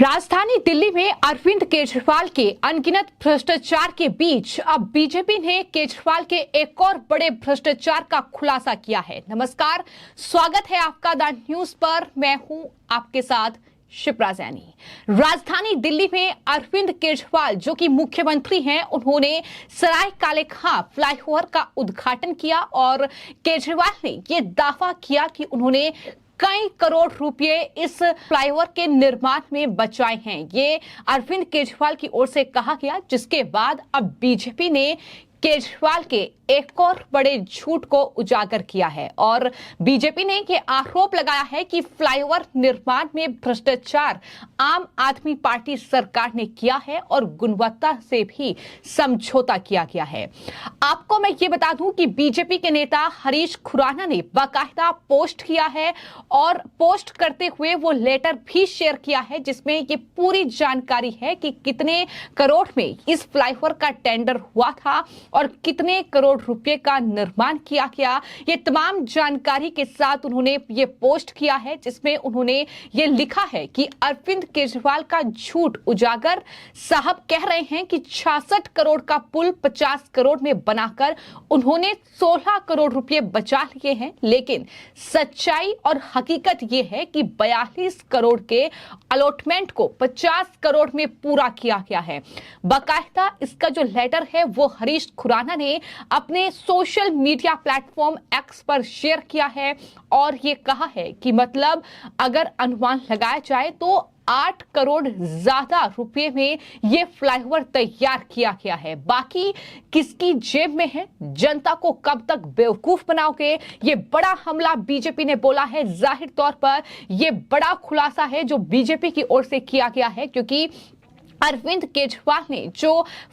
राजधानी दिल्ली में अरविंद केजरीवाल के अनगिनत भ्रष्टाचार के बीच अब बीजेपी ने केजरीवाल के एक और बड़े भ्रष्टाचार का खुलासा किया है। नमस्कार, स्वागत है आपका द न्यूज पर। मैं हूं आपके साथ शिप्रा जैनी। राजधानी दिल्ली में अरविंद केजरीवाल जो कि मुख्यमंत्री हैं, उन्होंने सराय काले खां फ्लाईओवर का उद्घाटन किया और केजरीवाल ने यह दावा किया कि उन्होंने कई करोड़ रुपए इस फ्लाईओवर के निर्माण में बचाए हैं। ये अरविंद केजरीवाल की ओर से कहा गया, जिसके बाद अब बीजेपी ने केजरीवाल के एक और बड़े झूठ को उजागर किया है और बीजेपी ने ये आरोप लगाया है कि फ्लाईओवर निर्माण में भ्रष्टाचार आम आदमी पार्टी सरकार ने किया है और गुणवत्ता से भी समझौता किया गया है। आपको मैं ये बता दूं कि बीजेपी के नेता हरीश खुराना ने बाकायदा पोस्ट किया है और पोस्ट करते हुए वो लेटर भी शेयर किया है, जिसमें ये पूरी जानकारी है कि कितने करोड़ में इस फ्लाईओवर का टेंडर हुआ था और कितने करोड़ रुपए का निर्माण किया गया। ये तमाम जानकारी के साथ उन्होंने ये पोस्ट किया है, जिसमें उन्होंने ये लिखा है कि अरविंद केजरीवाल का झूठ उजागर। साहब कह रहे हैं कि 66 करोड़ का पुल 50 करोड़ में बनाकर उन्होंने 16 करोड़ रुपए बचा लिए हैं, लेकिन सच्चाई और हकीकत ये है कि 42 करोड़ के अलॉटमेंट को 50 करोड़ में पूरा किया गया है। बाकायदा इसका जो लेटर है वो हरीश खुराना ने अपने सोशल मीडिया प्लेटफॉर्म एक्स पर शेयर किया है और ये कहा है कि मतलब अगर अनुमान लगाया जाए तो 8 करोड़ ज्यादा रुपए में ये फ्लाईओवर तैयार किया गया है। बाकी किसकी जेब में है? जनता को कब तक बेवकूफ बनाओगे? ये बड़ा हमला बीजेपी ने बोला है। जाहिर तौर पर ये बड़ा खुलासा है जो बीजेपी की ओर से किया गया है, क्योंकि अरविंद केजरीवाल ने जो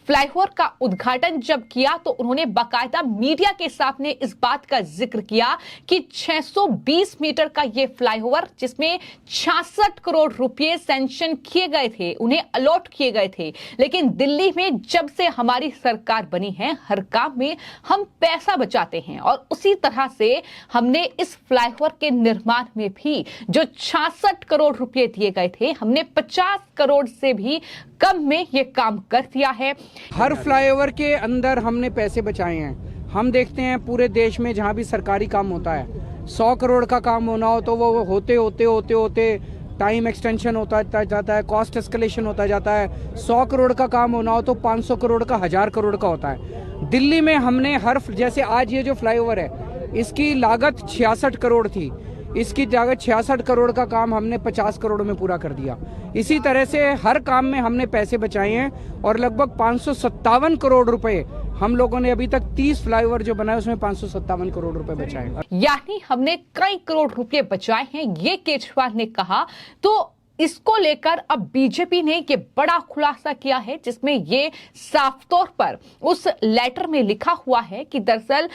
फ्लाईओवर का उद्घाटन जब किया तो उन्होंने बाकायदा मीडिया के सामने इस बात का जिक्र किया कि 620 मीटर का ये फ्लाईओवर, जिसमें 66 करोड़ रुपए सैंक्शन किए गए थे, उन्हें अलॉट किए गए थे, लेकिन दिल्ली में जब से हमारी सरकार बनी है हर काम में हम पैसा बचाते हैं और उसी तरह से हमने इस फ्लाईओवर के निर्माण में भी जो 66 करोड़ रुपए दिए गए थे, हमने 50 करोड़ से भी कम में ये काम कर दिया है। हर फ्लाईओवर के अंदर हमने पैसे बचाए हैं। हम देखते हैं पूरे देश में जहां भी सरकारी काम होता है, 100 करोड़ का काम होना हो तो वो होते टाइम एक्सटेंशन होता जाता है, कॉस्ट एस्केलेशन होता जाता है। 100 करोड़ का काम होना हो तो 500 करोड़ का, 1000 करोड़ का होता है। दिल्ली में हमने जैसे आज ये जो फ्लाईओवर है इसकी लागत 66 करोड़ थी, इसकी लागत 66 करोड़ का काम हमने 50 करोड़ में पूरा कर दिया। इसी तरह से हर काम में हमने पैसे बचाए हैं और लगभग 557 करोड़ रुपए हम लोगों ने अभी तक 30 फ्लाईओवर जो बनाए उसमें 557 करोड़ रुपए बचाए, यानी हमने कई करोड़ रुपए बचाए हैं, ये केजरीवाल ने कहा। तो इसको लेकर अब बीजेपी ने ये बड़ा खुलासा किया है, जिसमें ये साफ तौर पर उस लेटर में लिखा हुआ है कि दरअसल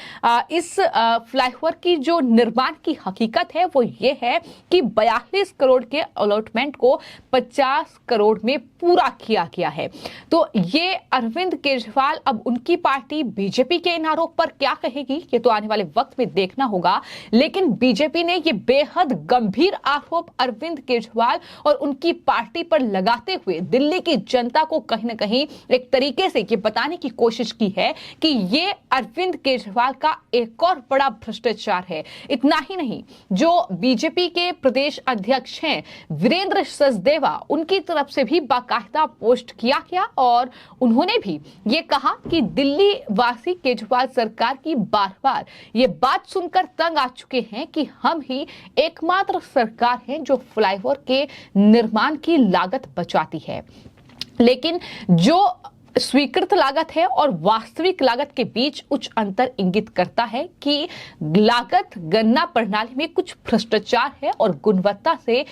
इस फ्लाईओवर की जो निर्माण की हकीकत है वो ये है कि 42 करोड़ के अलॉटमेंट को 50 करोड़ में पूरा किया गया है। तो ये अरविंद केजरीवाल, अब उनकी पार्टी बीजेपी के इन आरोप पर क्या कहेगी ये तो आने वाले वक्त में देखना होगा, लेकिन बीजेपी ने ये बेहद गंभीर आरोप अरविंद केजरीवाल और उनकी पार्टी पर लगाते हुए दिल्ली की जनता को कहीं ना कहीं एक तरीके से ये बताने की कोशिश की है कि ये अरविंद केजरीवाल का एक और बड़ा भ्रष्टाचार है। इतना ही नहीं, जो बीजेपी के प्रदेश अध्यक्ष हैं वीरेंद्र सचदेवा, उनकी तरफ से भी बाकायदा पोस्ट किया गया और उन्होंने भी ये कहा कि दिल्ली वासी केजरीवाल सरकार की बार बार ये बात सुनकर तंग आ चुके हैं कि हम ही एकमात्र सरकार हैं जो फ्लाईओवर के निर्माण की लागत बचाती है, लेकिन जो स्वीकृत लागत है और वास्तविक लागत के बीच उच्च अंतर इंगित करता है कि लागत गणना प्रणाली में कुछ भ्रष्टाचार है और गुणवत्ता से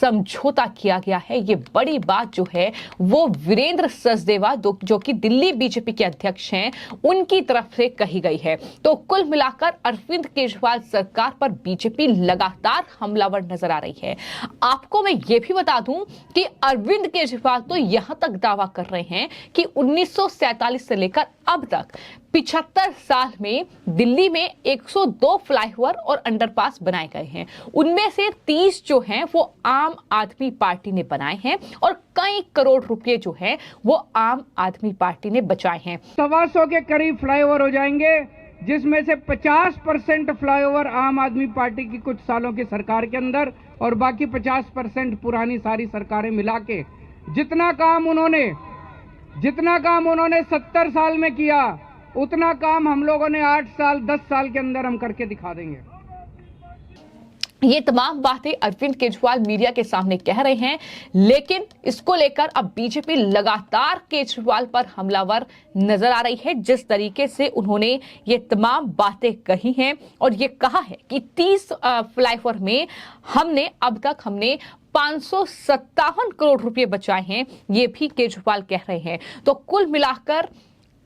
समझौता किया गया है। ये बड़ी बात जो है वो वीरेंद्र सचदेवा जो कि दिल्ली बीजेपी के अध्यक्ष हैं, उनकी तरफ से कही गई है। तो कुल मिलाकर अरविंद केजरीवाल सरकार पर बीजेपी लगातार हमलावर नजर आ रही है। आपको मैं ये भी बता दूं कि अरविंद केजरीवाल तो यहां तक दावा कर रहे हैं कि 1947 से लेकर अब तक 75 साल में दिल्ली में 102 फ्लाईओवर और अंडरपास बनाए गए हैं। उनमें से 30 जो हैं वो आम आदमी पार्टी ने बनाए हैं और कई करोड़ रुपए जो हैं वो आम आदमी पार्टी ने बचाए हैं। 125 के करीब फ्लाईओवर हो जाएंगे, जिसमें से 50% फ्लाईओवर आम आदमी पार्टी की कुछ सालों की सरकार के अंदर और बाकी 50% पुरानी सारी सरकारें मिला के जितना काम उन्होंने 70 साल में किया, उतना काम हम लोगों ने 8 साल 10 साल के अंदर हम करके दिखा देंगे। ये तमाम बातें अरविंद केजरीवाल मीडिया के सामने कह रहे हैं, लेकिन इसको लेकर अब बीजेपी लगातार केजरीवाल पर हमलावर नजर आ रही है। जिस तरीके से उन्होंने ये तमाम बातें कही हैं और ये कहा है कि 30 फ्लाईओवर में अब तक हमने 557 करोड़ रुपए बचाए हैं, ये भी केजरीवाल कह रहे हैं। तो कुल मिलाकर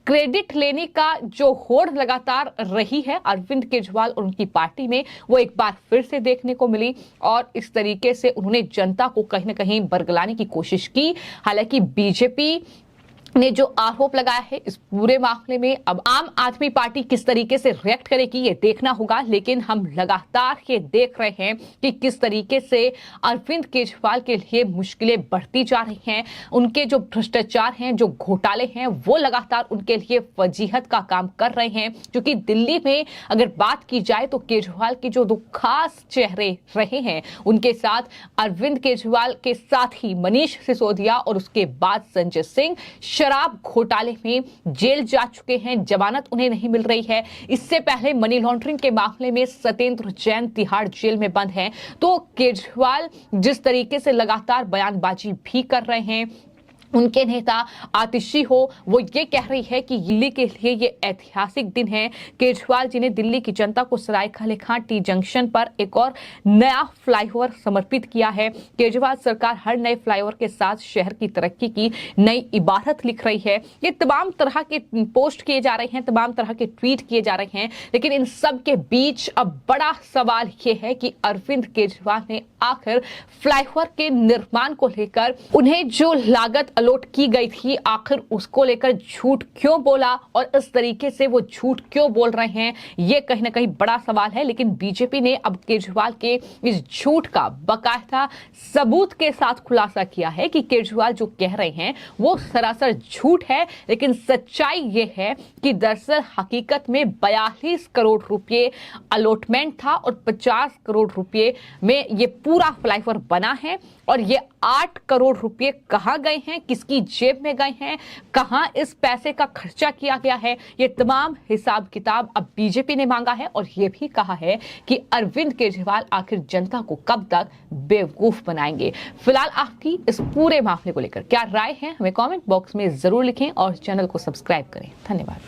क्रेडिट लेने का जो होड़ लगातार रही है अरविंद केजरीवाल और उनकी पार्टी में, वो एक बार फिर से देखने को मिली और इस तरीके से उन्होंने जनता को कहीं ना कहीं बरगलाने की कोशिश की। हालांकि बीजेपी ने जो आरोप लगाया है इस पूरे मामले में अब आम आदमी पार्टी किस तरीके से रिएक्ट करेगी ये देखना होगा, लेकिन हम लगातार ये देख रहे हैं कि किस तरीके से अरविंद केजरीवाल के लिए मुश्किलें बढ़ती जा रही हैं। उनके जो भ्रष्टाचार हैं, जो घोटाले हैं, वो लगातार उनके लिए वजीहत का काम कर रहे हैं। क्योंकि दिल्ली में अगर बात की जाए तो केजरीवाल के जो दो खास चेहरे रहे हैं, उनके साथ अरविंद केजरीवाल के साथ ही मनीष सिसोदिया और उसके बाद संजय सिंह शराब घोटाले में जेल जा चुके हैं, जमानत उन्हें नहीं मिल रही है। इससे पहले मनी लॉन्ड्रिंग के मामले में सत्येंद्र जैन तिहाड़ जेल में बंद हैं। तो केजरीवाल जिस तरीके से लगातार बयानबाजी भी कर रहे हैं, उनके नेता आतिशी हो वो ये कह रही है कि दिल्ली के लिए ये ऐतिहासिक दिन है। केजरीवाल जी ने दिल्ली की जनता को सरायखाने खां टी जंक्शन पर एक और नया फ्लाईओवर समर्पित किया है। केजरीवाल सरकार हर नए फ्लाईओवर के साथ शहर की तरक्की की नई इबारत लिख रही है। ये तमाम तरह के पोस्ट किए जा रहे हैं, तमाम तरह के ट्वीट किए जा रहे हैं, लेकिन इन सब के बीच अब बड़ा सवाल ये है कि अरविंद केजरीवाल ने आखिर फ्लाईओवर के निर्माण को लेकर उन्हें जो लागत अलॉट की गई थी, आखिर उसको लेकर झूठ क्यों बोला और इस तरीके से वो झूठ क्यों बोल रहे हैं, ये कहीं ना कहीं बड़ा सवाल है। लेकिन बीजेपी ने अब केजरीवाल के इस झूठ का बाकायदा सबूत के साथ खुलासा किया है कि केजरीवाल जो कह रहे हैं वो सरासर झूठ है। लेकिन सच्चाई ये है कि दरअसल हकीकत में 42 करोड़ रुपए अलॉटमेंट था और 50 करोड़ रुपए में ये पूरा फ्लाईओवर बना है। और ये 8 करोड़ रुपए कहां गए हैं, किसकी जेब में गए हैं, कहां इस पैसे का खर्चा किया गया है, ये तमाम हिसाब किताब अब बीजेपी ने मांगा है। और ये भी कहा है कि अरविंद केजरीवाल आखिर जनता को कब तक बेवकूफ बनाएंगे। फिलहाल आपकी इस पूरे मामले को लेकर क्या राय है, हमें कमेंट बॉक्स में जरूर लिखें और चैनल को सब्सक्राइब करें। धन्यवाद।